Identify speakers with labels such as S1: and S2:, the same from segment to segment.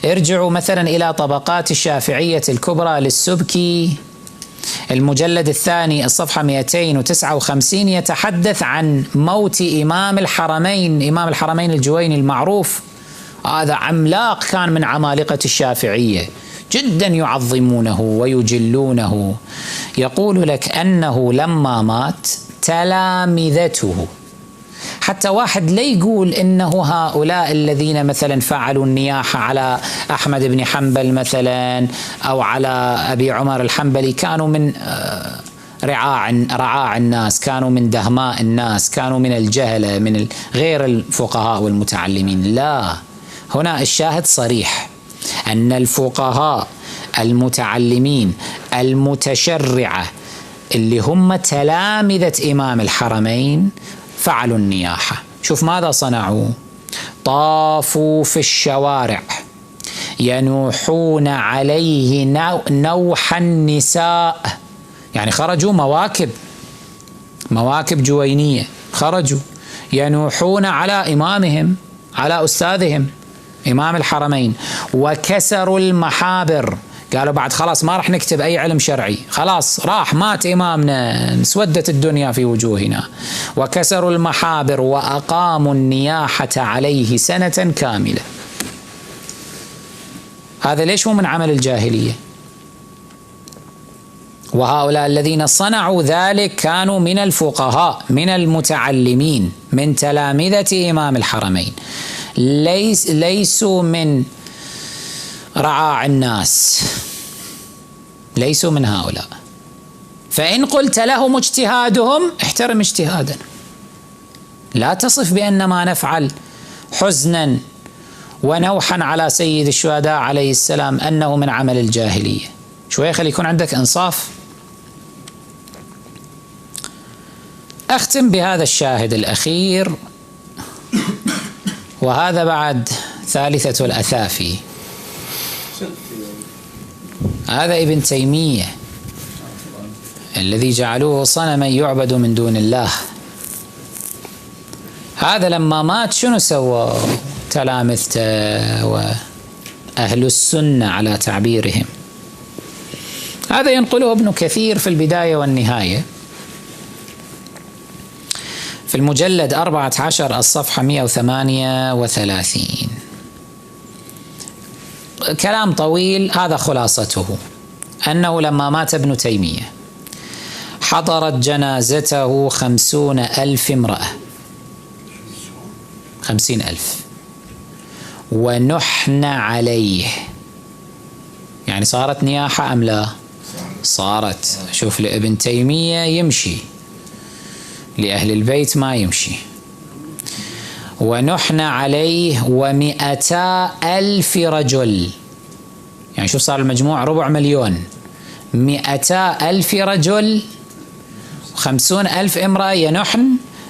S1: ارجعوا مثلا إلى طبقات الشافعية الكبرى للسبكي، المجلد الثاني الصفحة 259، يتحدث عن موت إمام الحرمين الجويني المعروف. هذا عملاق كان من عمالقة الشافعية، جدا يعظمونه ويجلونه. يقول لك أنه لما مات تلامذته، حتى واحد لا يقول إنه هؤلاء الذين مثلا فعلوا النياحة على أحمد بن حنبل مثلا أو على أبي عمر الحنبلي كانوا من رعاع الناس، كانوا من دهماء الناس، كانوا من الجهلة، من غير الفقهاء والمتعلمين. لا، هنا الشاهد صريح أن الفقهاء المتعلمين المتشرعة اللي هم تلامذة إمام الحرمين فعلوا النياحة. شوف ماذا صنعوا: طافوا في الشوارع ينوحون عليه نوح النساء، يعني خرجوا مواكب جوينية، خرجوا ينوحون على إمامهم، على أستاذهم إمام الحرمين. وكسروا المحابر، قالوا بعد خلاص ما راح نكتب أي علم شرعي، خلاص راح مات إمامنا، اسودت الدنيا في وجوهنا. وكسروا المحابر وأقاموا النياحة عليه سنة كاملة. هذا ليش هو من عمل الجاهلية؟ وهؤلاء الذين صنعوا ذلك كانوا من الفقهاء، من المتعلمين، من تلامذة إمام الحرمين، ليسوا من رعاع الناس، ليسوا من هؤلاء. فإن قلت لهم اجتهادهم، احترم اجتهادا، لا تصف بأن ما نفعل حزنا ونوحا على سيد الشهداء عليه السلام أنه من عمل الجاهلية. شوية خلي يكون عندك إنصاف. أختم بهذا الشاهد الأخير، وهذا بعد ثالثة الأثافي. هذا ابن تيمية الذي جعلوه صنما يعبد من دون الله. هذا لما مات شنو سوى تلامذته وأهل السنة على تعبيرهم؟ هذا ينقله ابن كثير في البداية والنهاية في المجلد 14 الصفحة 138. كلام طويل، هذا خلاصته: أنه لما مات ابن تيمية حضرت جنازته 50,000 امرأة، 50,000، ونحن عليه. يعني صارت نياحة أم لا؟ صارت. شوف، لابن تيمية يمشي، لأهل البيت ما يمشي. ونحن عليه 200,000 رجل، يعني شوف صار المجموع 400,000. 200,000 رجل، 50,000 امرأة ينحن،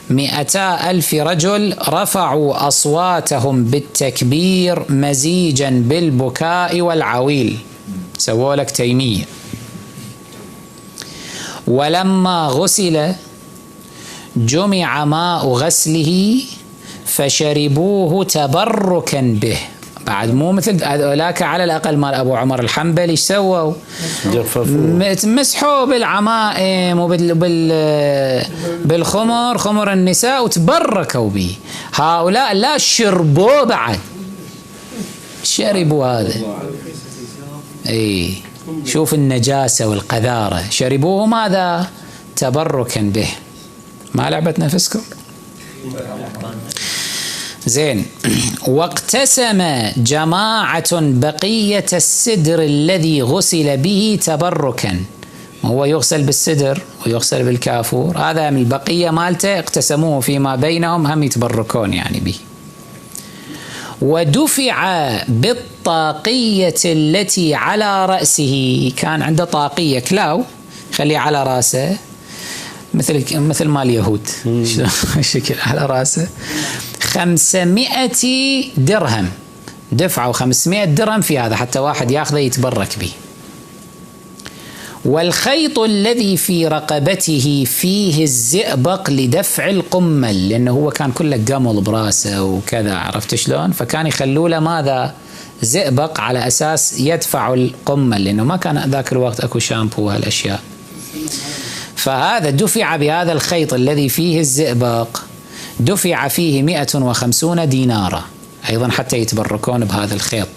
S1: 200,000 رجل رفعوا أصواتهم بالتكبير مزيجا بالبكاء والعويل. سووا لك تيمية. ولما غسل جمع ماء غسله فشربوه تبركا به. بعد مو مثل هؤلاء، على الأقل مال أبو عمر الحنبلي ايش سووا؟ مسحوا بالعمائم بالخمر، خمر النساء، وتبركوا به. هؤلاء لا، شربوا بعد، شربوا هذا. شوف النجاسة والقذارة، شربوه ماذا؟ تبركا به. ما لعبت نفسكم؟ زين. واقتسم جماعة بقية السدر الذي غسل به تبركا. هو يغسل بالسدر ويغسل بالكافور، هذا من البقية مالته اقتسموه فيما بينهم، هم يتبركون يعني به. ودفع بالطاقية التي على رأسه، كان عنده طاقية كلاو خليه على رأسه مثل ما اليهود شكل على رأسه، 500 درهم. دفعوا 500 درهم في هذا حتى واحد ياخذه يتبرك به. والخيط الذي في رقبته فيه الزئبق لدفع القمل، لأنه هو كان كله قمل براسه وكذا، عرفت شلون؟ فكان يخلوا له ماذا؟ زئبق، على أساس يدفع القمل، لأنه ما كان ذاك الوقت أكو شامبو وهالأشياء. فهذا دفع بهذا الخيط الذي فيه الزئبق، دفع فيه 150 دينارا أيضا حتى يتبركون بهذا الخيط.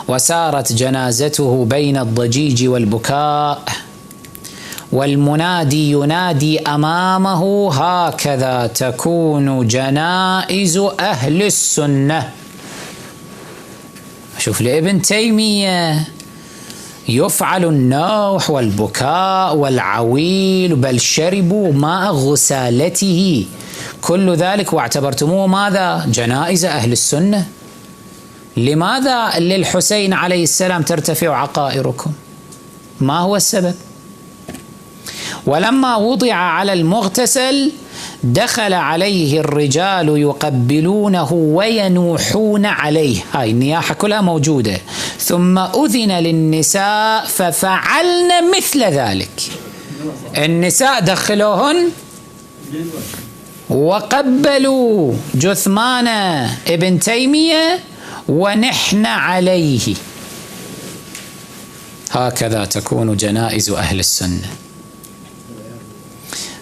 S1: وسارت جنازته بين الضجيج والبكاء، والمنادي ينادي أمامه: هكذا تكون جنائز أهل السنة. شوف لابن تيمية يفعل النوح والبكاء والعويل، بل شربوا ماء غسالته، كل ذلك واعتبرتموه ماذا؟ جنائز أهل السنة. لماذا للحسين عليه السلام ترتفع عقائركم؟ ما هو السبب؟ ولما وضع على المغتسل دخل عليه الرجال يقبلونه وينوحون عليه، هاي النياحة كلها موجودة. ثم أذن للنساء ففعلن مثل ذلك، النساء دخلوهن وقبلوا جثمان ابن تيمية ونحن عليه. هكذا تكون جنائز أهل السنة.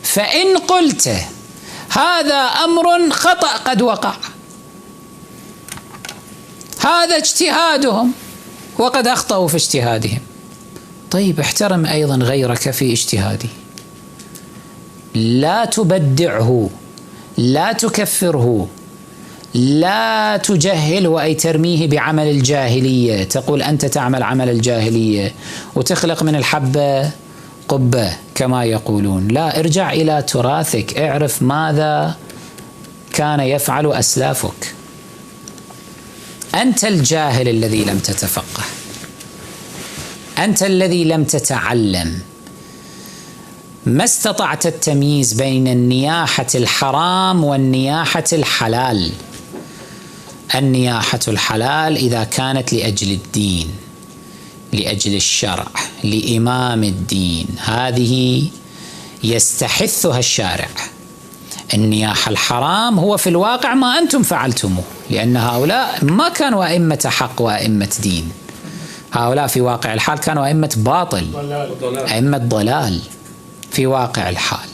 S1: فإن قلت هذا أمر خطأ قد وقع، هذا اجتهادهم وقد أخطأوا في اجتهادهم، طيب احترم أيضا غيرك في اجتهاده، لا تبدعه، لا تكفره، لا تجهله، أي ترميه بعمل الجاهلية، تقول أنت تعمل عمل الجاهلية وتخلق من الحبة قبة كما يقولون. لا، ارجع إلى تراثك، اعرف ماذا كان يفعل أسلافك. أنت الجاهل الذي لم تتفقه، أنت الذي لم تتعلم، ما استطعت التمييز بين النياحة الحرام والنياحة الحلال. النياحة الحلال إذا كانت لأجل الدين، لأجل الشرع، لإمام الدين، هذه يستحثها الشارع. النياحة الحرام هو في الواقع ما أنتم فعلتموه، لأن هؤلاء ما كانوا أئمة حق وأئمة دين، هؤلاء في واقع الحال كانوا أئمة باطل، أئمة ضلال في واقع الحال.